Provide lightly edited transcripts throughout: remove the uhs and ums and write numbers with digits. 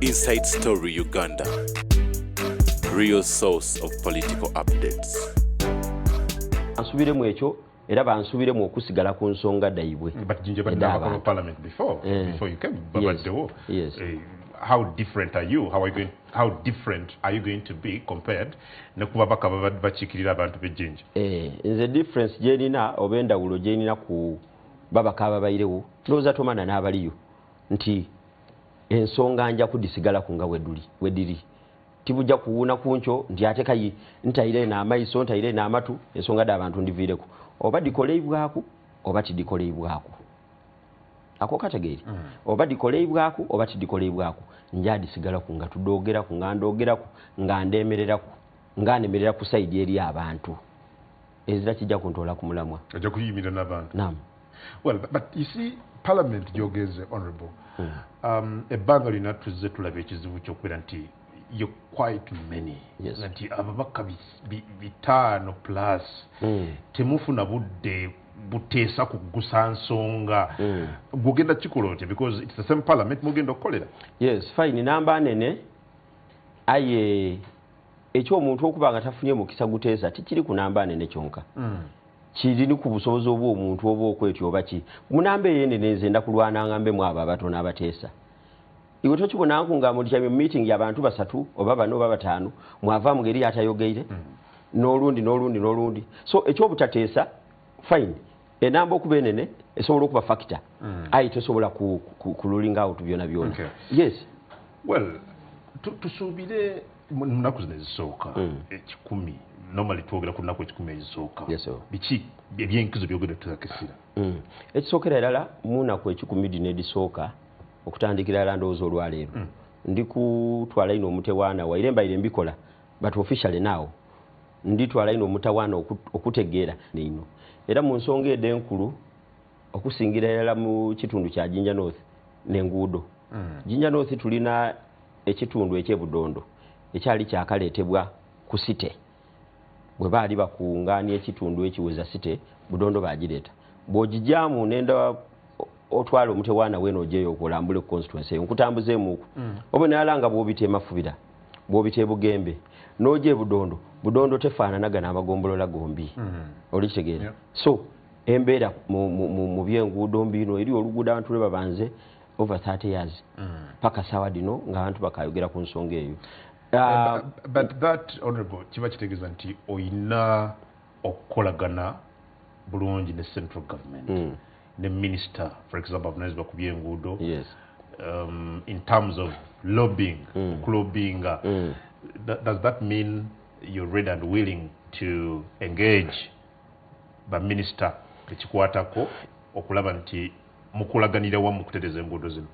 Inside Story Uganda. Real source of political updates. Ansubiremu ekyo era bansubiremu okusigala ku nsonga daibwe. But Jinja never parliament before you came. Yes. How different are you? How different are you going to be compared nekuba bakabachikirira abantu bejinja? The difference jenina obenda ulo jenina ku babaka ababairewo loza tomana n'abaliyo nti ensonga anja kudisigala kunga wediri tibujja kuwuna kuncho nti ate kayi ntaire na amaiso ntaire na amatu ensonga da abantu ndivireko oba dikoleibwako oba tidikoleibwako ako kategeri oba dikoleibwako oba tidikoleibwako njadi sigala kunga tudogera kungandogera ngandemerera nganemerera ku side eri abantu ezira kijja kuntola ku mulamwa ajja kuyimira n'abantu. Naam. Well, but you see, Parliament jogeze honorable. Ebbanga lina tuzze tulabye ekizibu ky'okubeera nti you're quite many. Yes. Nti ababaka bitaano plus temufuna budde buteesa kugusa nsonga. Gugenda kikola otya because it's the same Parliament mugenda okukolera. Yes, fine. Namba nene aye ekyo omuntu okuba nga tafunye mukisa guteesa tikiri ku namba nene kyonka. Kiri ni ku busobozi obw'omuntu oba okwetyo oba ki munambe yene neze ndakulwana ngambe mwaba abatono abateesa iwe tokibona nga mulya meeting y'abantu basatu oba bano oba batano mwava mugeri atayogeire n'olundi so ekyo butateesa fine enamba okuba enene esobola okuba factor ayi tosobola kululinga out byona byona. Yes, well tusuubire munaku zino ezisooka ekikumi normally twogera ku nnaku ekikumi ezisooka. Yes, sir. Biki ebyenkizo byogenda tutakisira ekisookera ddala munaku ekikumi dino edisooka okutandikira ddala ndowooza olwaleero ndikutwala ino omutawaana waire mbaire mbikola but officially now nditwala ino omutawaana okutegeera neino era mu nsonga edenkulu okusingira ddala mu kitundu kya Jinja North n'enguudo. Jinja North tulina ekitundu ekyebudondo ekyali kyakaleetebwa ku site bwe baali bakunganya ekitundu ekiweza site budondo bagireeta bw'ogijjamu nenda otwala omutawaana weno ojeyo okulambula constituency nkutambuzeemu obo nalanga bw'obite mafubira bw'obite bugembe n'oje budondo tefaananagana amagombolola gombi olikitegeera. So embeera mu byenguudo mbino eri oluguudo abantu lwe babanze over 30 years paka sawa dino ng'abantu bakayogera ku nsonga eyo. But that honorable kiba kitegeeza nti oyina okukolagana bulungi ne central government ne minister for example avunanyizibwa ku byenguudo. Yes. In terms of lobbying does that mean you're ready and willing to engage ba minister ekikwatako okulaba nti mukulaganira wamu kutereeza enguudo zino?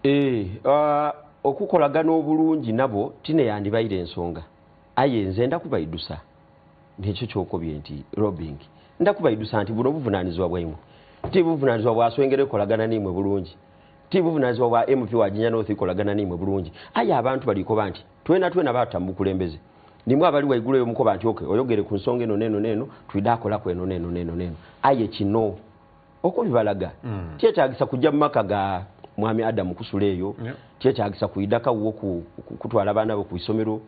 Okukolagana obulungi nabo tine yandibaire ensonga aye nze ndakubaidusa nekyo kyokobye nti lobbying ndakubaidusa nti buno buvunaanizibwa bwaimu ti buvunaanizibwa bwaswengere kolagana nimwe bulungi ti buvunaanizibwa bwa MP wa Jinja North kolagana nimwe bulungi aye abantu baliko banti twena batambukulembeze nimwe abali waigulu eyo muko banti oyogere ku nsonga eno neno twidakola ku eno neno aye kino okubibalaga kyetagisa kujja mu maka ga mwami Adam kusuleyo kyetagisa kuidaka wo kutwala abaana bo ku isomero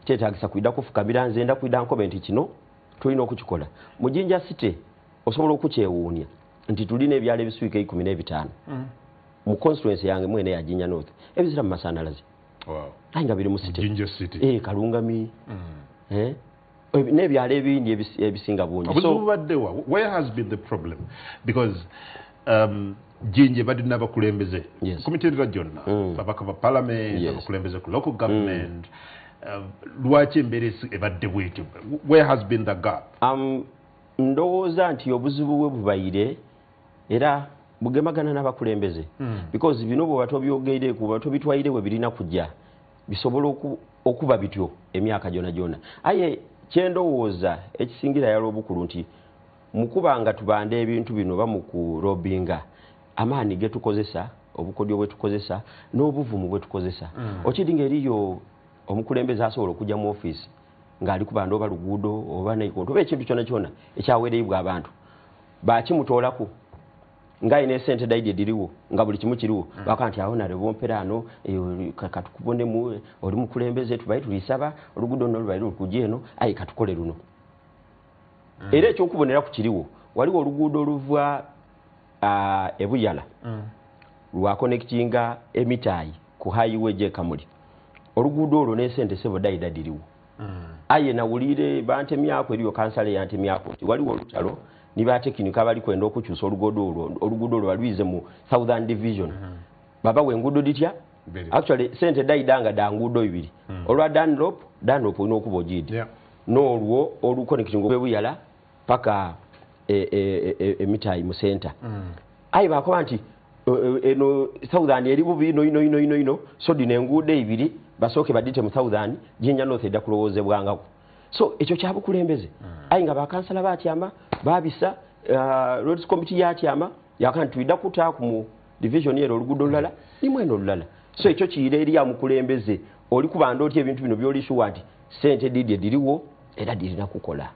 kyetagisa kuidaka kufukamira nze nda kuidaka nkobe kino tulina okukikola mu Jinja City osobola okukyewuunya nti tulina ebyalo ebiswika 15 mu constituency yange mwene ya Jinja North ebizira mu masanalaze nga biri mu city Jinja City Kalungami n'ebyalo ebindi ebisinga bungi. So where has been the problem because Jinja badina bakulembeze kumitendera gyonna babaka ba parliament bakulembeze ku local government lwaki embeeresi ebadde bwetyo where has been the gap? Ndowooza nti obuzibu bwe bubaire era bugemagana n'abakulembeze because bino bwe bato byogeire ku bato bitwaire we birina kujja bisobola okuba bityo emyaka gyona aye kyendowooza ekisingira yalo obukulu nti mukubanga tubande ebintu bino bamukulobinga amaani getukozesa obukodyo bwetukozesa n'obuvumu bwetukozesa okidinga eriyo omukulembeze asobola okujja mu office ng'ali kubanda oba luguudo oba naikonto oba ekintu kyona ekyaweereibwa abantu bakimutoolako nga ine sente daidi diriwo nga buli kimu kiriwo bakanti aho nale bomperano katukubone mu oli mukulembeze tubayi tulisaba olugudo no lubayi lukujeno ayi katukole luno era ekyo kubonera ku kiriwo waliwo olugudo oluva ebuyala lwa connectinga emitayi ku highway je Kamuli olugudo olwo ne sente sebo daida diriwo aye na wulire bante myako eriyo kansale yante myako waliwo olutalo niba tekinika bali kwenda okukyusa olugudo olwo balwize mu Southern Division baba wengudo ditya actually sente daidanga dangudo ibiri olwa Dunlop ino okubojidi n'olwo oluconnecting obuyala paka emitayi mu center ayi bakoba nti eno Southern eri bubi ino so dine engudo ibiri basoke badite mu Southern jinja north edda kulowozebwangako so ekyo kyabukulembeze ayi nga bakansala batyama babisa roads committee yatyama yakantu bidda kutaku mu division yero olugudo lulala nimweno lulala so ekyo kiyire eri ya mukulembeze oli kubanda oti ebintu bino byolishu wanti sente didye diriwo era dirina kukola.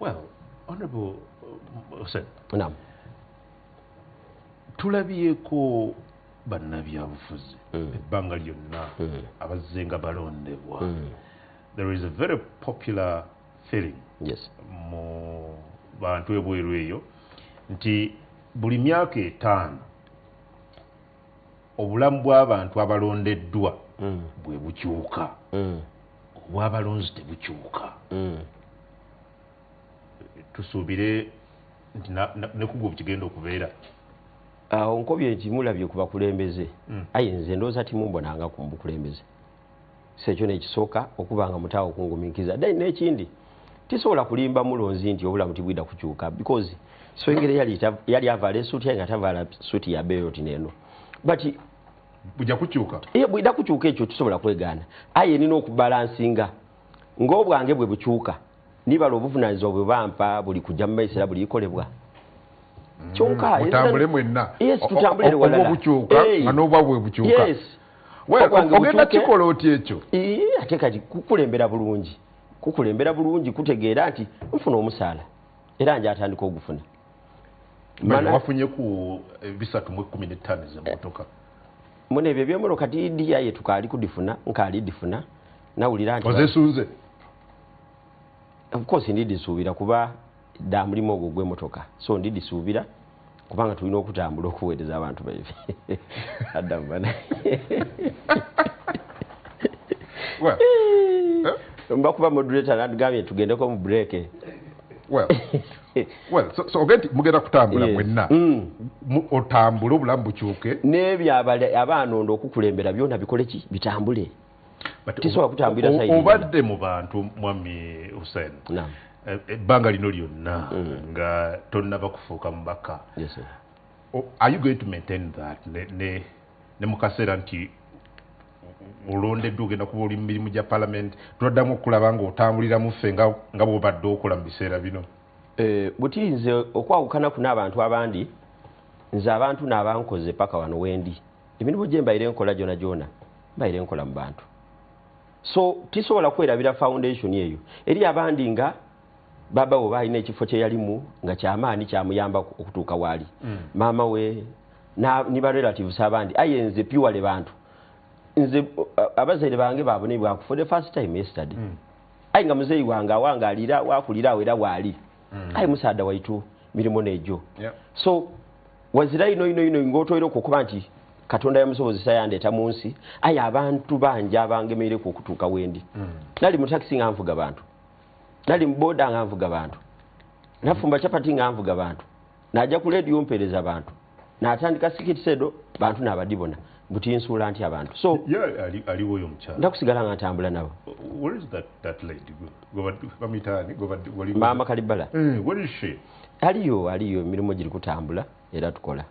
Well, Honorable Hussein, naam, tulabiyeko bannabyabufuzi ebbanga lyonna abazze nga balondebwa. There is a very popular feeling mu bantu ebweru eyo nti buli myaka 5 obulamu bw'abantu abalondeddwa bwe bukyuka obw'abalonzi tebukyuka. Tusuubire nti ne kugwa kigenda okubeera awo nkobye ekimulabye ku bakulembeze aye nze ndooza timumbonanga ku bukulembeze sekyo nekisooka okubanga mutaawo okungumikiza dai n'ekindi tisobola kulimba mulonzi nti obulamu tibwida kukyuka because so engeri yali avala esuuti nga tavala suuti ya Bellot neno but bujja kukyuka bwida kukyuka ekyo tusobola kwegaana aye nina okubalansinga ng'obwange bwe bukyuka nibala obuvunaanyizibwa bwe bampa buli kujja mu maiso era buli ikolebwa kyonka mutambule mwenna tutambulire walala obukyuka nga n'obwabwe bukyuka ogenda kikola oti ekyo ate kati kukulembera bulungi kutegeera nti nfuna omusaala era nje atandika ogufuna wafunye ku 315 z'emmotoka mune ebyo by'emmotoka tidiyaye tukaali kudifuna nkaali difuna nawulira nti ozesunze of course ndidisuubira kuba dda mulimu ogwo gw'emmotoka so ndidisuubira kubanga tulina okutambula okuweereza abantu baife adamana mba kuba moderator nandugambye tugendeko mu break. Well, so ogenti mugenda kutambula mwenna otambule obulamu bukyuke n'ebyo abaanondo okukulembera byonna bikole ki bitambule tisobola kutambulira sayidi obadde mu bantu mwami Hussein ebbanga lino lyonna nga tonnaba kufuuka mubaka. Are you going to maintain that ne mu kaseera nti olondeddwa ogenda kuba oli mu mirimu gya parliament twaddamu okulaba nga otambulira mu ffe nga bw'obadde okola mu biseera bino? Buti nze okwawukana ku n'abantu abandi nze abantu n'abankoze paka wano wendi emirimu gye mbaire nkola gyona mbaire nkola mu bantu so tisobola kwerabira foundation eyo eri abandi nga baba we balina ekifo kye yalimu nga kyamaani kyamuyamba okutuuka waali maama we niba relatives abandi aye nze purely bantu nze abazaire bange babonebwa for the first time yesterday ayi nga muzeeyi wange awangaalira wakulira awo era waali ayi musaada waitu mirimu n'egyo so wazira ino ng'otoyera okukuba nti Katonda yamusobozesa yandeeta mu nsi aye abantu bangi abangemereku okutuuka wendi nali mu taxi nga nvuga bantu nali mu boda nga nvuga bantu nafumba chapati nga nvuga bantu najja ku radio mpereza bantu n'atandika sikiti sedo bantu n'abadibona butinsuula nti abantu so aliwo oyo omukyala ndakusigala nga ntambula nabo. Where is that lady bamitani Mama Kalibala where is she? aliyo emirimu giri kutambula era tukola.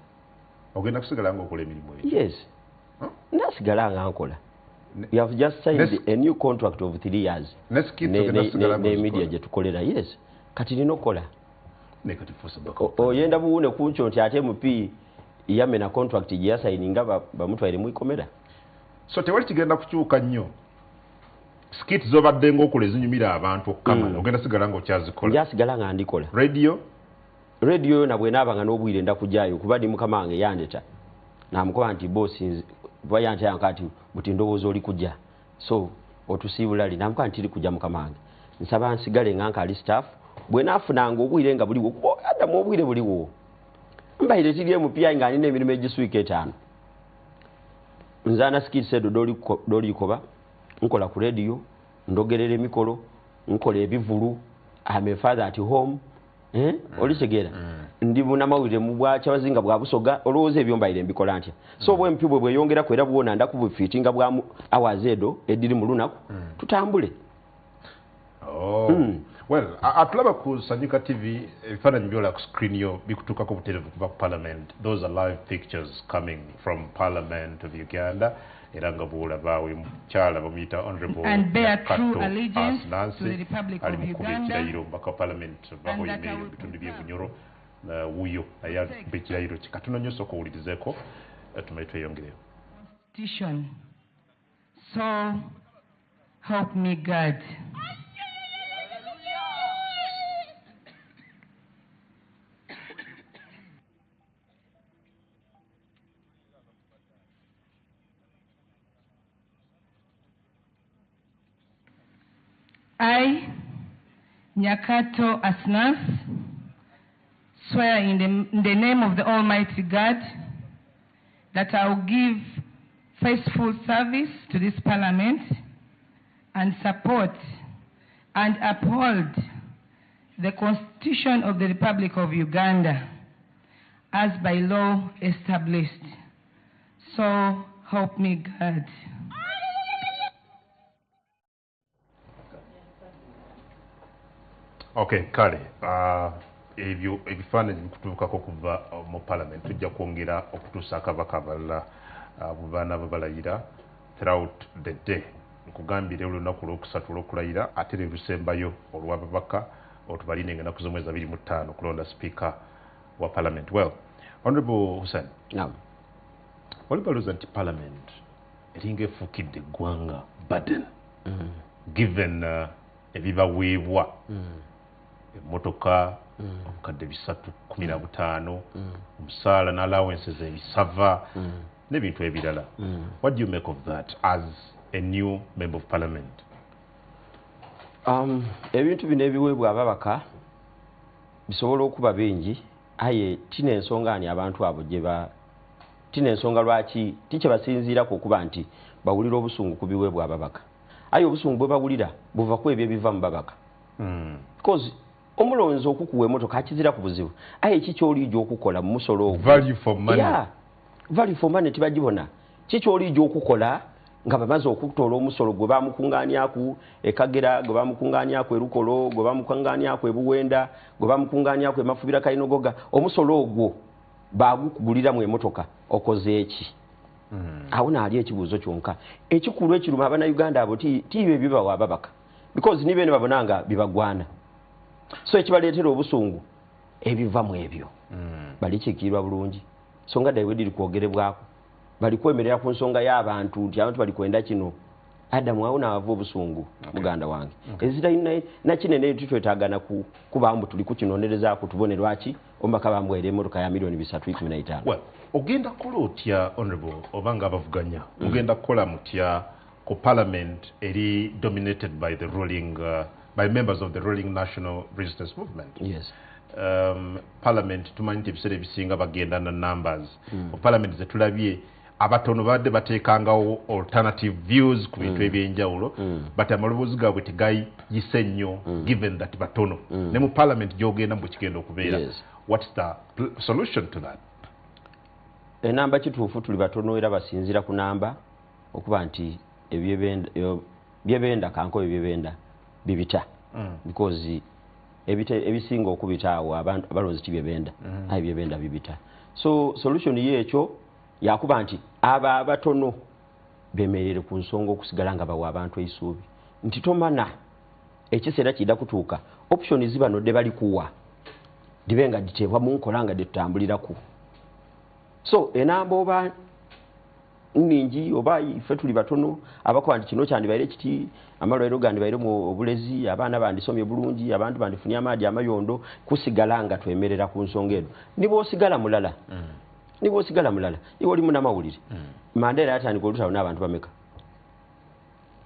Ogenda kusigala nga okola emirimu eyo? Yes. Nasigala nga nkola. You have just signed a new contract of 3 years. Ne media gye tukolera. Yes. Kati nina okukola. Oyenda buwune kuncho nti ate MP yamena contract gye yasayininga bamutwale mu ikomera. So tewali kigenda kukyuka nnyo. Skit zobadde ng'okola ezinyumira abantu okkamala ogenda sigala nga okyazikola? Njasigala nga ndikola. Radio? radio na bwe nabanga n'obwire ndakujayo kuba ndi mukama wange yandeta namukoba nti bosi bayante yankati buti ndowooza oli kujja so otusiibulali namukoba nti tiri kujja mukama wange nsaba nsigale nganka ali staff bwe naafunanga obwire nga buliwo kuba adamu obwire buliwo mbaire tiri MPI nga nina emirimu egisuika 5 nzana skill set doli koba nkola ku radio ndogerera emikolo nkola ebivulu I'm a father at home olitegera ndi munamawulire mu bwacha bazinga bwa busoga olowooza ebyo mbaire mbikola ntya so bwe mpibwe bwe yongera kwera buwona ndakubufitinga bwa awazedo ediri mu lunaku tutambule. Well, atulaba ku Sanyuka TV ebifaananyi byola ku screen yo bikutuukako butereevu kuva ku Parliament. Those are live pictures coming from Parliament of Uganda. Era nga bwolaba mukyala bamuyita Honorable Kato Nancy ali mukuba ekirayiro mbaka Parliament bahoyimira ebitundu by'Ebunyoro wuyo naye ali kukuba ekirayiro kikatono nnyo sooka owulirizeeko tumale tweyongereyo. So help me God. I, Nyakato Asnas, swear in the name of the Almighty God that I will give faithful service to this Parliament and support and uphold the Constitution of the Republic of Uganda as by law established. So help me God. Okay, kale ebyo ebifaananyi bikutuukako kuva mu Parliament tujja kwongera okutuusa akabaka abalala bubaana babalayira throughout the day nkugambire olunaku lwokusatu olw'okulayira ate lusembayo olw'ababaka otubalinenga ennaku z'omwezi 25 kulonda speaker wa Parliament. Well, Honorable Hussein, wali balooza nti Parliament eringa efuukidde eggwanga burden given ebibaweebwa emotoka obukadde 315 omusaala n'allowances ebisava n'ebintu ebirala. What do you make of that as a new member of Parliament? Ebintu bino ebiweebwa ababaka bisobola okuba bingi aye tina ensonga ani abantu abo tina ensonga lwaki tikye basinziirako okuba nti bawulira obusungu ku biweebwa ababaka aye obusungu bwe bawulira buva ku ebyo ebiva mu babaka because omulonzi okukuwa emotoka akizira ku buzibu aye kikyoliijja okukola mu musolo ogwo value for money. Yeah, value for money tibagibona kikyoliijja okukola nga bamaze okutoola omusolo gwe bamukungaanyaku ekagera gwe bamukungaanyaku erukolo gwe bamukungaanyaku ebuwenda gwe bamukungaanyaku emafubira kalinogoga omusolo ogwo bagukuguliramu emotoka okoze eki awo naali ekibuuzo kyonka ekikulu ekiruma abannayuganda abo tiibyo ebibawa ababaka because ni bene babonanga bibagwana so ekibaleetera obusungu ebiva mu ebyo balikiikirwa bulungi so nga ddayo wediri kwogerebwako bali kwemerera ku nsonga y'abantu nti abantu bali kwenda kino adamu awo naava obusungu muganda wange ezitalina nakinene tutwetaagana kubambu tuli kukinonerezaako tubone lwaki omubaka bambwera emmotoka ya $315,000. Well, ogenda kukola otya Honorable obanga abavuganya ogenda kukola mutya ku Parliament eri dominated by the ruling by members of the ruling National Resistance Movement? Yes. Parliament tumanyi nti ebiseera ebisinga bagenda na numbers Parliament zetulabye abatono badde bateekangawo alternative views ku bintu ebyenjawulo but amaloboozi gaabwe tegayise nnyo given that batono ne mu Parliament gyogenda mu kigenda okubeera. What's the solution to that? Enamba kituufu tuli batono era basinzira ku namba okuba nti ebyebenda kanko ebyebenda bibita because ebisinga okubita awo abantu abalonzi tibyebenda aye byebenda bibita so solution yekyo yakuba nti aba abatono bemerere ku nsonga okusigala nga bawa abantu eisuubi nti tomana ekiseera kidda kutuuka option zibano de bali kuwa dibenga ditebwa mu nkola nga ditambuliraku so enamba oba ningi oba ife tuli batono abakola kino kyandibaire kiti amalwero gandibaire mu obulezi abaana bandisomye bulungi abantu bandifunya amaadi amayondo kusigala nga twemerera ku nsonga eno nibo osigala mulala nibo osigala mulala iwe oli munamawulire Mandela yatandika olutalo n'abantu bameka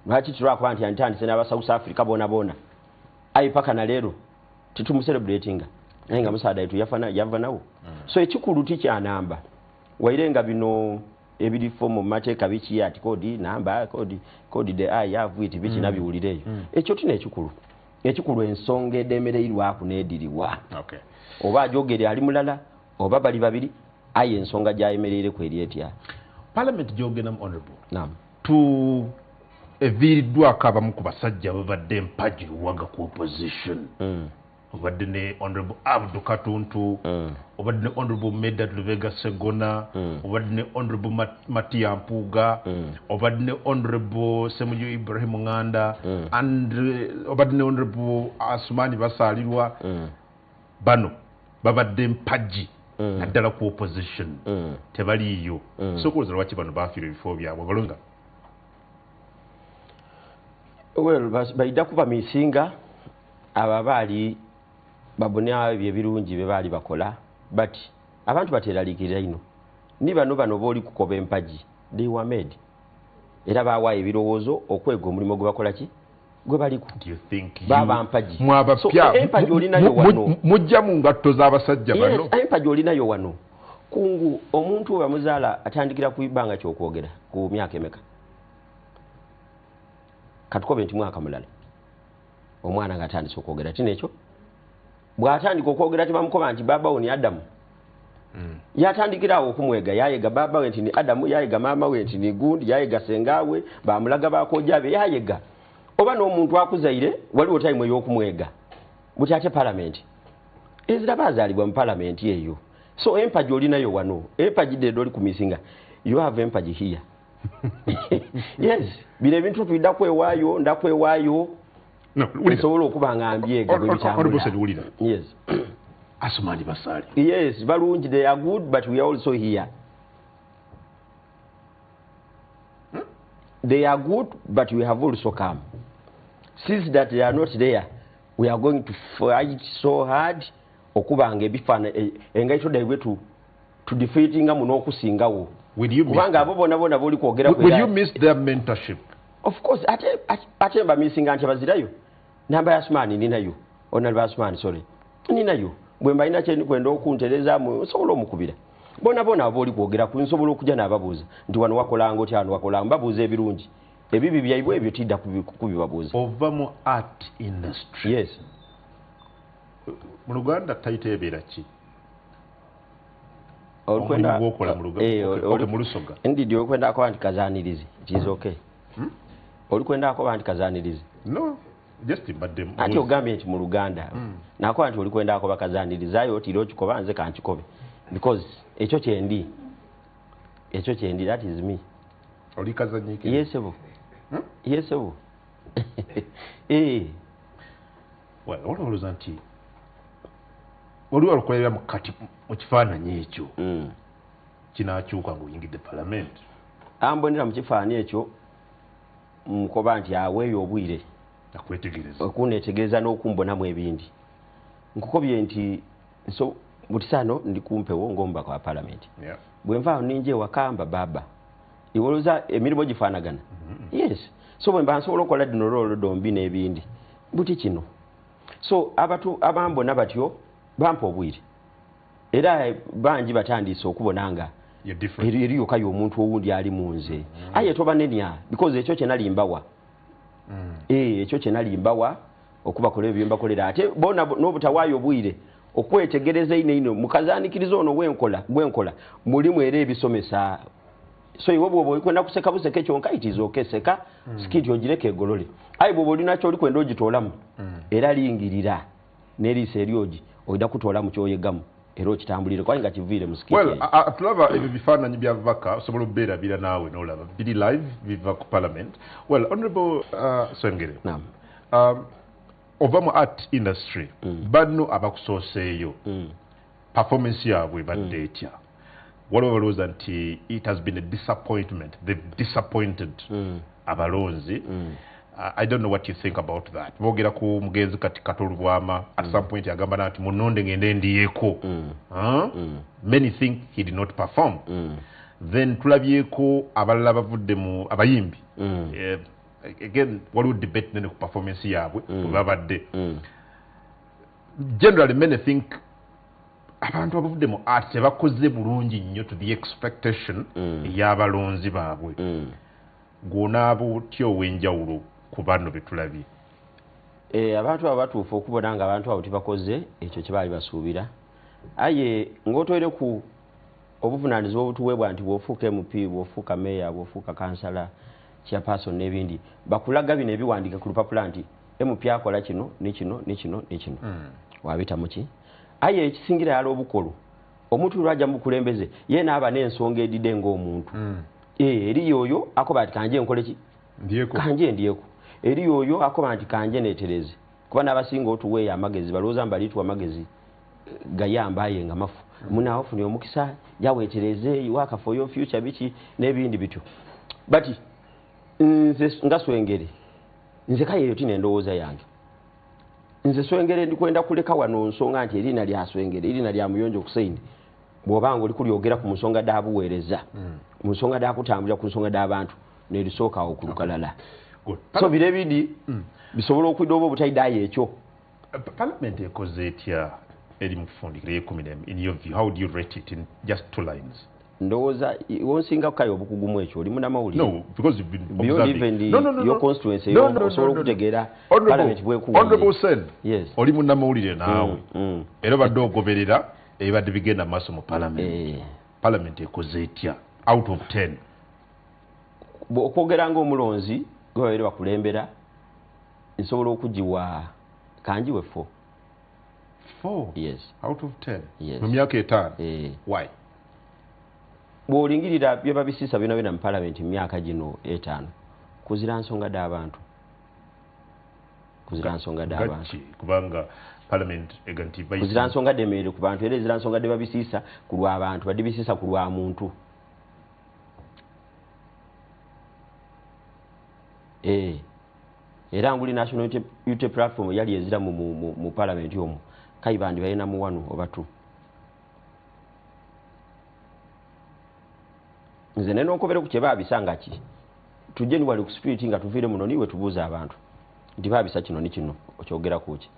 lwaki tulwakuba nti yantandise n'aba South Africa bona ayi paka na leero titumucelebratinga naye nga musaada yetu yava nawo so ekikulu tikyanamba wairenga bino ebiri fomu mateeka biki ati kodi namba kodi de I have it biki nabiwulireyo ekyo tine ekikulu ensonga edemereirwaku n'ediriwa oba ajogere ali mulala oba bali babiri aye ensonga gyayemerere ku eri etya Parliament gyogenda mu honorable naam eviiriddwako abamu ku basajja babadde mpajiruwaga ku opposition obadde ne honorable Abdu Katuntu obadde ne honorable Medad Lubega Segona obadde ne honorable Matia Mpuga obadde ne honorable Semuju Ibrahim Nganda and obadde ne honorable Asumani Basalirwa bano babadde mpaji naddala ku opposition tebaliiyo sokuloza lwaki bano bafiira ebifo byabwe balonga baida kuba misinga ababaali babona ebirungi bye baali bakola but abantu bateraliikirira ino ni bano booli kukoba empaji they were made era bawaayo ebirowoozo okwega omulimu gwe bakola ki gwe baliku baba mpaji empaji olinayo wano mujja mu ngatto z'abasajja bano empaji olinayo wano kungu omuntu bamuzaala atandikira ku ibanga kyokwogera ku myaka emeka katukobe nti mwaka mulala omwana nga atandise okwogera tinekyo bw'atandika okwogera tebamukoba nti baba we ni Adamu yatandikirawo okumwega yayega baba we nti ni Adamu yayega maama we nti ni gundi yayega sengawe bamulaga bakojabe yayega oba n'omuntu akuzaire waliwo time ey'okumwega buti ate parliament ezira bazaalibwa mu parliament eyo so empaji olinayo wano empaji dedo oli kumisinga you have empaji here yes bino ebintu tuidda kwewaayo ndakwewaayo nsobola okuba nga mbyega bwe bitambula yes Asumani Basali yes balungi they are good but we are also here they are good but we have also come since that they are not there we are going to fight so hard okubanga ebifana engaito daibwe to defeatinga muno okusingawo kubanga abo bona boli kwogera will you miss their mentorship of course ate mba missinga nti bazirayo namba ya Asumani ninayo onalba Asumani sorry ninayo bwe mbalina kye kwenda okuntereza mu sobola omukubira bona boli kwogera ku nsobola okujja n'ababuuza nti wano wakolanga otya wano wakolanga babuuza ebirungi ebibi byaibwe ebyo tidda kubibabuuza ova mu art industry yes mu Luganda taite ebeera ki olikwenda okola mu Luganda mu Lusoga ndidi olikwenda ako anti kazanirizi it is okay olikwenda ako anti kazanirizi no just badde ati ogambye nti mu Luganda nako anti olikwenda ako bakazanirizayo otiro kikoba nze kankikobe because ekyo kyendi that is me oli kazanyike yesebo yesebo olowooza nti oliwo olukolera mukati mu kifaananyi ekyo kinakyuka ng'oyingidde parliament ambonera mu kifaananyi ekyo nkoba nti aweeyo obwire okuneetegereza n'okumbonamu ebindi nkukobye nti butisano ndi kumpewo ng'omubaka wa parliament bwe nvaawo ninja ewakamba baba iwoloza emirimu gifaanagana yes so bwe mba nsobola okukola dino lolodombi n'ebindi buti kino so abambona batyo bampa obwire era bangi batandise okubona nga eriyoka y'omuntu owundi ali mu nze aye toba nenya because ekyo kye nalimbawa ekyo kye nalimbawa okubakola ebyo mbakolera ate bona n'obutawaayo obwire okwetegereza ino mukazaanikiriza ono gwenkola mulimu era ebisomesa so iwe bwoba olikwenda kuseka buseke kyonka itiza okeseka sikiti ogireka egolole aye bwoba olinakyo olikwenda ogitoolamu era lingirira n'eriisa eryogi oyina kutoolamu kyoyegamu era okitambulire kwaye nga kiviire mu sikiti tulaba ebyo bifaananyi bya vaka osobola okubeerabira naawe n'olaba biri live biva ku parliament well honorable Sengere ova mu art industry bano abakusooseeyo performance yaabwe badde etya waliwo balowooza nti it has been a disappointment, they've disappointed abalonzi. I don't know what you think about that. Bogera ku mugenzi kati Katolubwama at some point yagamba nti munonde ngende ndiyeko. Many think he did not perform. Then tulabyeko abalala bavudde mu abayimbi. Again, waliwo debate nene ku performance yaabwe babadde. Generally many think abantu abavudde mu art tebakoze bulungi nnyo to the expectation y'abalonzi baabwe. Gw'onaaba otya ow'enjawulo ku bano betulabye? Abantu abatuufu okubona nga abantu abo tebakoze ekyo kye baali basuubira. Aye ng'otoyere ku obuvunaanyizibwa obutuweebwa nti bw'ofuuka MP, bw'ofuuka meeya, bw'ofuuka kansala, chairperson n'ebindi, bakulaga bino ebiwandiika ku lupapula nti MP akola kino ne kino ne kino ne kino. Wabita muki? Aye ekisingira yali obukolo. Omuntu lwajja mu bukulembeze ye n'aba n'ensonga edidde ng'omuntu. Eri yoyo akoba ati kanje nkole ki? Ndiyeko. Kanje ndiyeko. Eri yoyo akoba nti kanje neetereze. Kuba n'abasinga otuweeyo amagezi balowooza mbalitu amagezi gayamba ayenga mafu. Muna ofune omukisa yaweetereze waka for your future biki n'ebindi bityo. Bati nze ngaswengere. Nze kayeyo tine ndowooza yange. Nze swengere ndikwenda kuleka wano nsonga nti erina lya swengere, erina lya Muyonjo Hussein. Bw'obanga oli kulyogera ku nsonga d'abuweereza. Mu nsonga d'akutambulira ku nsonga d'abantu n'erisooka okulukalala. So birebidi bisobola okwidda oba obutayidaayo ekyo. Parliament ekoze etya eri mu kufundikira y'ekumi in your view? How would you rate it in just 2 lines? Ndowooza wonsinga kukayo obukugumu ekyo oli munamawulire. No, because you've been observing. Your constituency osobola okutegeera Parliament bwekuwulire. Honorable Sen, yes. Oli munamawulire naawe. Era badde ogoberera ebadde bigenda maaso mu Parliament. Parliament ekoze etya out of 10? Okwogera ng'omulonzi gwe bakulembera nsobola okugiwa kanjiwe 4. 4? Yes. Out of 10? Yes. Mu myaka 5? Why? Bw'olingirira bye babisiisa byonna byonna mu Parliament myaka gino 5 kuzira nsonga d'abantu. Kuzira nsonga d'abantu. Kubanga Parliament eganti bayisa. Kuzira nsonga d'emere ku bantu era ezira nsonga de babisiisa ku lw'abantu badde bisiisa ku lwa muntu. Era nguli National Unity Platform yali ezira mu Parliament yomu kayibandi bayina mu 1 oba 2. Nze neno nkobere ku kyebabisanga ki tujje ni wali ku spirit nga tuvire muno niwe tubuuza abantu nti babisa kino ni kino okyogera kuki.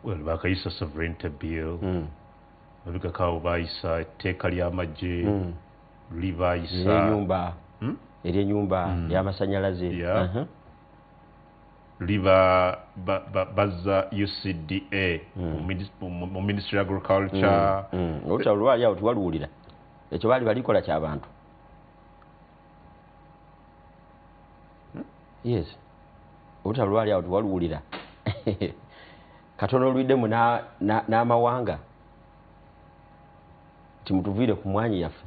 Well, bakayisa sovereignty bill. Babika kawo bayisa etteeka ly'amagye libayisa nyumba enyumba y'amasanyalaze. Liba bazza UCDA mu Ministry of Agriculture. Olwali awo tuwaluwulira ekyo bali balikola ky'abantu. Yes. Olwali awo tuwaluwulira katono olwiddemu n'amawanga timutuvire ku mwanyi yaffe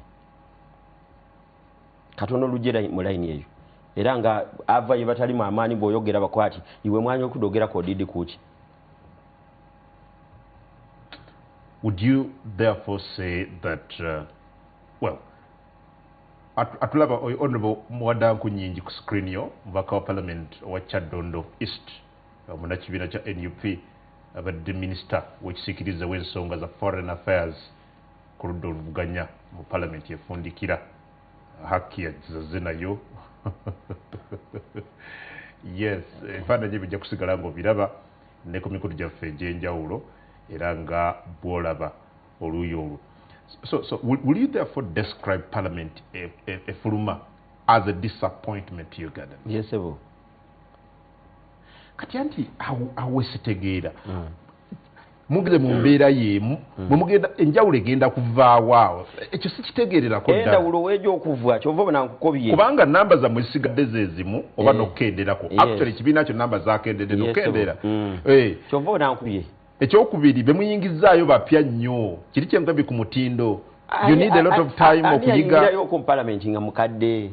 katono olugera mu layini eyo era nga avayo batali mu amaanyi bw'oyogera bakwati iwe mwanya okudogera ko didi kuki. Would you therefore say that well atulaba Honorable Mwadanku Nyingi ku screen yo mubaka wa Parliament wa Kyaddondo East munakibiina kya NUP abadde minister w'ekisiikirize w'ensonga za foreign affairs ku ludda oluvuganya mu Parliament yefundikira haki yazizaze nayo. Yes, ebifaananyi bijja kusigala ng'obiraba ne ku mikutu gyaffe egy'enjawulo era nga bw'olaba oluuyi olwo. So will you therefore describe Parliament a Fuluma as a disappointment to Uganda? Yes, ebo. Kati anti awe sitegeera. Mugire mu mbeera y'emu mugenda enjawulo egenda kuvaawo ekyo sikitegeererako ddala. Endawulo weejo okuva kyova bona nkukobye. Kubanga namba zammwe zisigadde zeezimu oba n'okukenderako. Actually ekibiina kyo namba zaakendedde n'okendera. Kyova bona nkubye. Ekyokubiri be muyingizaayo bapya nnyo kiri kyenkabi ku mutindo. You need a lot of time okuyiga. Ayingirayo ku Parliament nga mukadde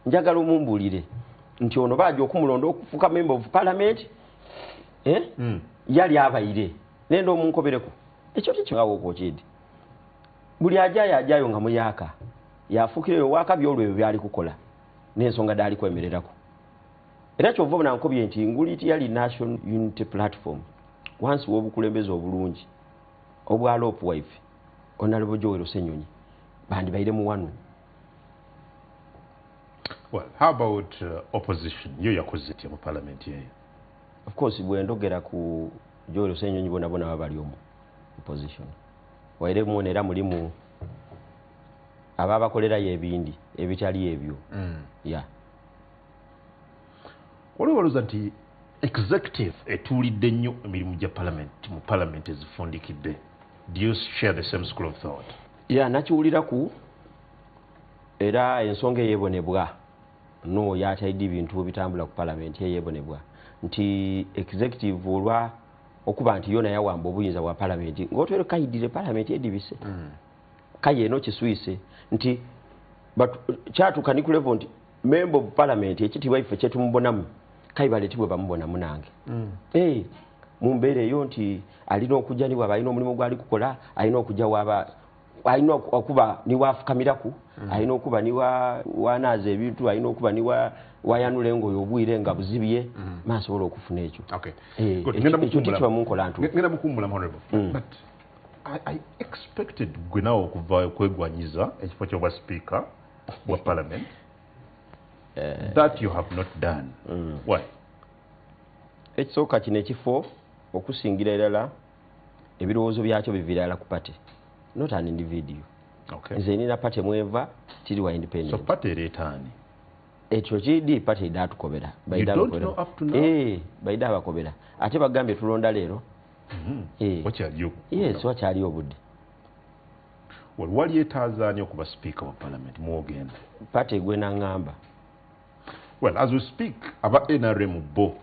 njagala omumbuulire nti ono baaja okumulonda okufuuka member of Parliament yali abayire nenda omunkobereko ekyo tikyawo okwokidi buli ajayo nga muyaka yafukireyo waka byolwe byali kukola n'ensonga dali kwemererako era kyova obona nkobye nti nguliti yali National Unity Platform wansi w'obukulembeze obulungi obwa Lope wife Honorable Joel Ssenyonyi bandi bayire mu wanu. Well, how about opposition? Yo yakoze mu parliament yeyo. Of course bwendogera ku Joel Ssenyonyi bona babali omu opposition. Waire mu era mulimu ababakolera yebindi ebitali ebyo. Yeah. Waliwo nti executive etulidde nnyo emirimu gya mu parliament ezifundikidde. Do you share the same school of thought? Yeah, nakiwuliraku era ensonga eyebonebwa no yataidde ebintu bitambula ku parliament eyebonebwa nti executive olwa okuba nti yona yawamba obuyinza bwa parliament ng'otwere kayidire parliament edibise kaye no kiswise nti kyatuuka ni ku level nti member of parliament ekitibwa ife kyetumubonamu kayibaletibwe bamubonamu nange mu mbeera eyo nti alina okujja ni bwaba alina omulimu gwali kukola alina okujja waba alina okuba ni wafukamiraku alina okuba ni wanaaza ebintu alina okuba ni wayanula engoye obwire nga buzibye maasobola okufuna ekyo. Ekyo munkola ntu ngenda mukumbula honorable but I expected gwe nawe okuva kwegwanyiza ekifo ky'obwa speaker wa parliament that you have not done. Why? Ekisooka kino ekifo okusingira erala ebirowoozo byakyo biviirala ku pate not an individual. Okay. Nze nina pate mweva tiri wa independent. So pate ereetaani? Ekyo kidi pate idatukobera. You don't know up to now? Baida bakobera. Ate bagambye tulonda leero. Wakyaliyo? Yes, wakyaliyo obudde. Wali yeetaazaani okuba speaker wa parliament mwogenda? Pate gwe nangamba. Well, as we speak, aba NRM bo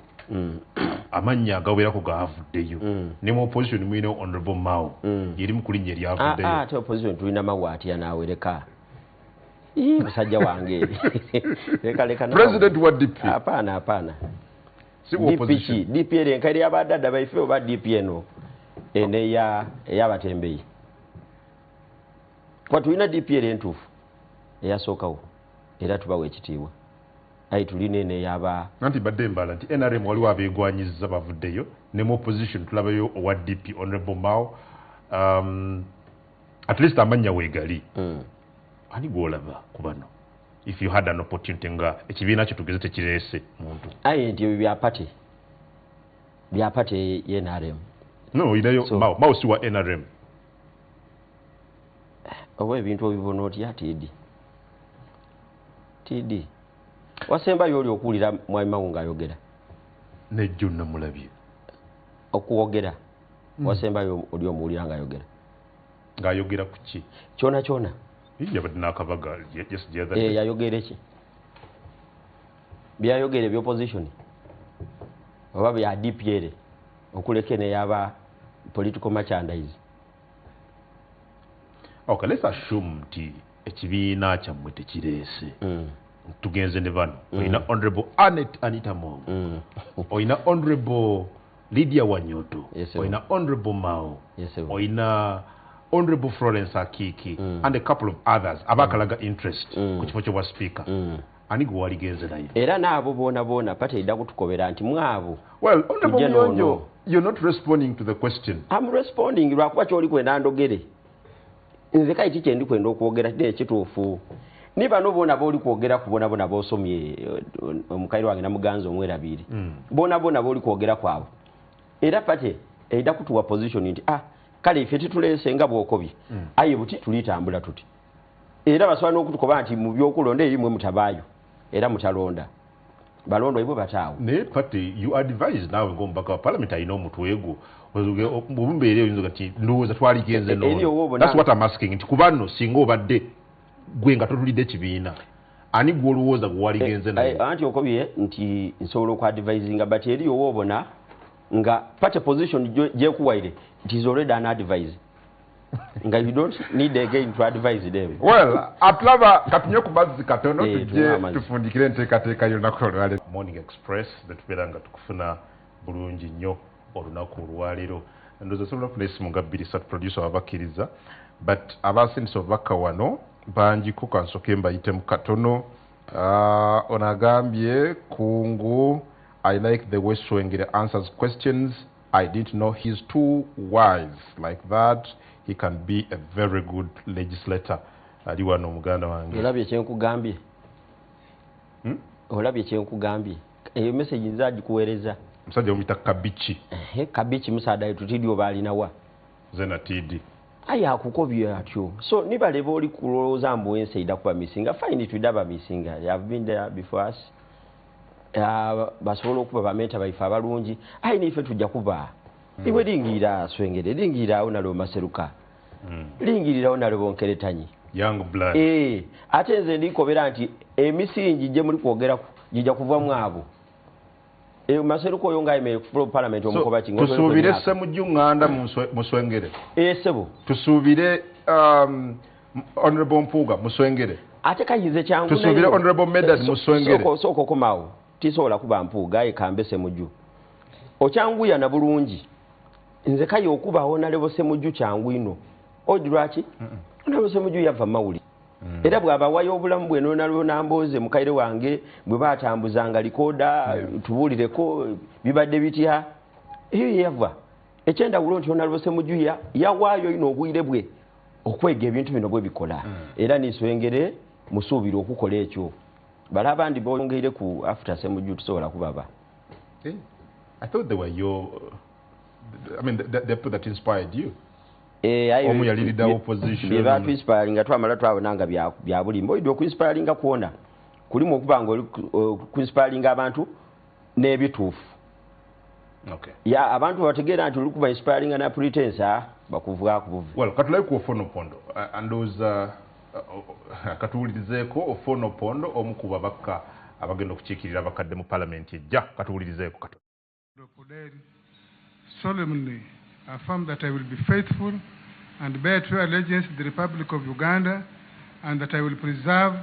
amannya agawerako gaavuddeyo ne mu opposition mwine honorable Mao yeri mu kulinnya eryavuddeyo. Ate opposition tulina Mao atya naawereka musajja wange leka president wa DP? Hapana si opposition DP erenka eri abadada baife oba DP eno ene eyabatembeyi kwa tulina DP entuufu eyasookawo era tubawa ekitiibwa ayi tulina ene yaba nanti badde mbala nti NRM waliwo abeegwanyiza bavuddeyo ne mu opposition tulabayo owa DP honorable Mao at least amanya weegali ani gwolaba ku bano if you had an opportunity nga ekibiina kyo tugeze tekireese muntu ayi nti ebyo byapate ye NRM no inayo Mao si wa NRM oba ebintu obibona otya TD wasembayo oli okuwulira mwami Mao ng'ayogera nejjo namulabye okuwogera wasembayo oli omuwulira ng'ayogera ku ki kyona yabadde n'akabaga yayogera eki byayogera ebyopposition oba bya DPL okuleka neyaba political merchandise. Okay, let's assume nti ekibiina kyammwe tekireese tugenze ne bano oyina honorable Anita Mong oyina honorable Lydia Wanyoto oyina honorable Mao oyina honorable Florence Akiki and a couple of others abakalaga interest ku kifo ky'obwa speaker ani gwe waligenze naye era naabo boona pate idda kutukobera nti mwabo. Well, honorable Muyonjo, you're not responding to the question. I'm responding lwakuba kyoli kwenda ndogere nze kayiti kyendi kwenda okwogera kide ekituufu ni bano boona booli kwogera ku boona boosomye omukaire wange namuganza omwerabiri boona booli kwogera kwabo era pate eidda kutuwa position nti kale ife tituleese nga bwokobye aye buti tulitambula tuti era basobola n'okutukoba nti mu byokulonda erimwe mutabaayo era mutalonda balondwa ibwe bataawo naye pate you advise nawe ng'omubaka wa parliament alina omutwego bwemumbeera oyinza kati ndowooza twaligenze that's what I'm asking nti kuba nno singa obadde gwe nga totulidde ekibiina ani gwolowooza gwe waligenze naye anti okobye nti nsobola okuadvisinga but eriyo woobona nga pate position gyekuwaire it is already an advice nga you don't need again to advise them. Well, atulaba katunye ku mazzi katono tujje tufundikire enteekateeka y'olunaku olwaleero. Morning Express betubeera nga tukufuna bulungi nnyo olunaku olwaleero ndowooza osobola okufuna essimu nga 2 producer wabakkiriza but abasindise obubaka wano banjiko kansoke mbayite mu katono. Onagambye Kungu, I like the way Swengere answers questions. I didn't know he's too wise like that. He can be a very good legislator. Ali wano muganda wange. Olabye kyenkugambye. Olabye kyenkugambye. Eyo message nzaji kuweereza. Musajja omuyita Kabichi. Kabichi musaada tutidi obalina wa. Zena tidi. Aya akukobye atyo. So nibaleba oli kulowooza mbu enseida kuba misinga. Fine tudaba misinga. You have been there before us. Basobola okuba bamenta baifa abalungi. Ayi nife tujja kuba. Iwe lingira Swengere, lingira onalo maseruka. Lingirira onalo nkeretanyi. Young blood. Ate nze ndikobera nti emisingi gye muri kwogera jija kuva mwabo. Maseruko oyo ngaime ku parliament omukoba kingo. Tusubire se mujunganda mu Swengere. Sebo. Tusubire Honorable Mpuga mu Swengere. Ate kayize kyangu nayo. Tusubire Honorable Medad mu Swengere. Soko komawo. Tisobola kuba Mpuga ekambese muju. Ocyanguya na bulungi. Nze kayo okuba Honorable Semuju kyangu ino. Ojirwaki? Honorable Semuju yava mawuli. Era bwaba wayo obulamu bwe nonalo namboze mukaire wange bwe batambuzanga likoda tubulireko bibadde bitya eyo yava ekyenda wulo nti Honorable Semuju yawayo ino obwire bwe okwega ebintu bino bwe bikola era ni Swengere musuubira okukola ekyo bala abandi bongeire ku after Semuju tusobola kubaba. I thought they were your the people that inspired you. Omu ya leader opposition. Beba inspiring twamala twabonanga bya bulimbo ido ku inspiring kuona kulimu okubanga ku inspiring abantu n'ebituufu. Okay. Ya abantu bategeera nti olikuba inspiring na pretense bakuvuga kubuvu. Well, katulai ku Ofono Pondo and those katuwulirizeeko Ofono Pondo omukuba bakka abagenda okukiikirira bakadde mu parliament ejja katuwulirizeeko katono. Solemnly affirm that I will be faithful and bear true allegiance to the Republic of Uganda and that I will preserve,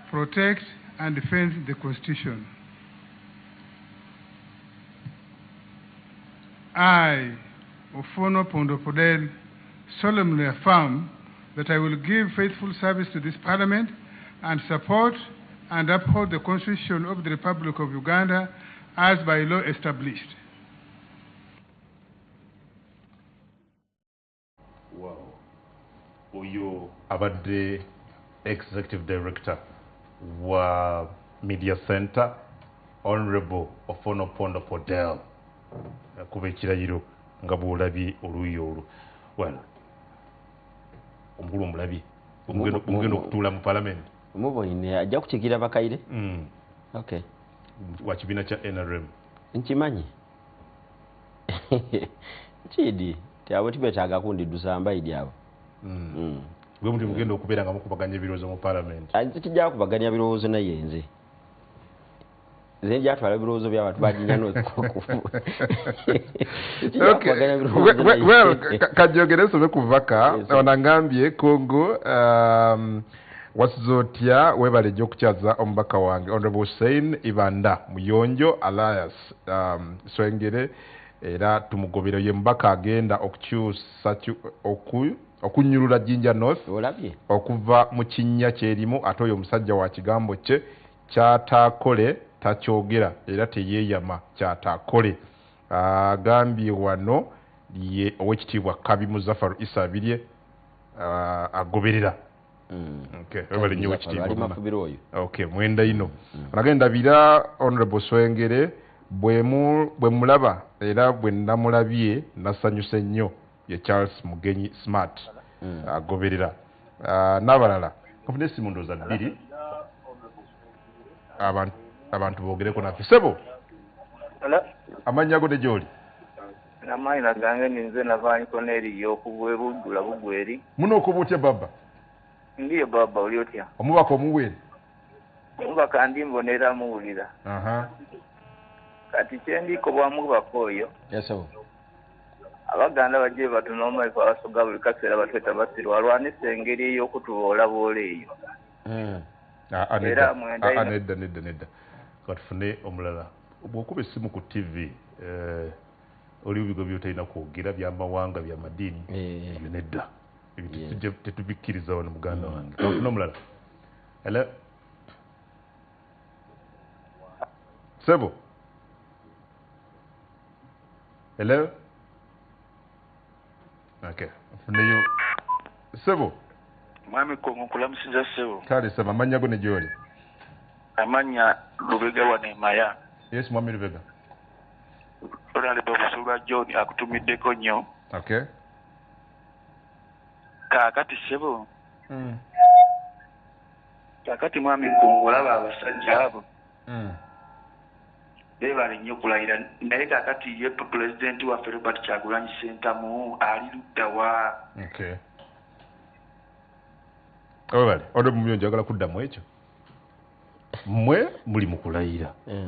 protect and defend the Constitution. I, Ofono Pondo Podel, solemnly affirm that I will give faithful service to this Parliament and support and uphold the Constitution of the Republic of Uganda as by law established. Wow. Oyo abadde Executive Director wa Media Center, Honorable Ofono Pondo Podel. Kuba ekirayiro nga bw'olabye oluuyi olwo. Well, omukulu omulabye omugenda okutuula mu Parliament. Omubonye ajja kukigira bakaire? Okay. Wa kibiina kya NRM. Nkimanyi. Kidi abo tibetaaga kundidusa mbaidi abo. Gwe muti mugenda okubeera nga mukubaganya ebirowoozo mu Parliament. Kijja kubaganya birowoozo naye nze. Zenja atwala birowoozo by'abantu bajinya n'okufu. Well, kajogere sobe kuvaka onangambye Kongo wasizotya webalejo okukyaza omubaka wange Honorable Hussein Ibanda Muyonjo Alias Swengere era tumugobero ye mbaka agenda okukyusa okunyulula Jinja North okuva mu kinnya kyerimu ate oyo omusajja wa kigambo kye kyatakole takyogera era teyeyama kyatakole agambye wano ye owekitiibwa Kabi Muzaffaru Issa Abirye agoberera. Okay, webale nnyo owekitiibwa. Okay, mwenda ino. Nagenda bira Honorable Swengere bwe mulaba era bwe namulabye nasanyuse nnyo ye Charles Mugenyi Smart agoberera n'abalala konfidence mu ndoza bbiri abantu bogereko naffe sebo amannya go gy'oli n'amaina gange ninze navaaniko n'eri y'okubwebugula bugweri muno okuba otya baba ndiye baba oli otya omubaka omuweeri omubaka ndi mbonera muwulira kati kyendiko bwamubaka oyo abaganda bajje batunooma ife abasoga buli kaseera batweta basirwa alwanisa engeri ey'okutuboolaboola eyo era nedda katufune omulala bw'okuba essimu ku TV oli bigo by'otalina kwogera by'amawanga by'amadiini ebyo nedda tetubikkiriza wano muganda wange tofuna omulala hello sebo hello okay funeyo sebo mwami kongo kulamusinza sebo kale saba amanya go ne gyoli amanya Lubega wane maya yes mwami Lubega Honorable Busulwa John akutumiddeko nnyo okay kakati sebo kakati mwami kongo olaba abasajja abo bebale nnyo kulayira naye kakati ye pulezidenti waffe Robert Kyagulanyi Ssentamu ali ludda wa okay olabale odo mumyo njagala kuddamu ekyo mmwe muli mu kulayira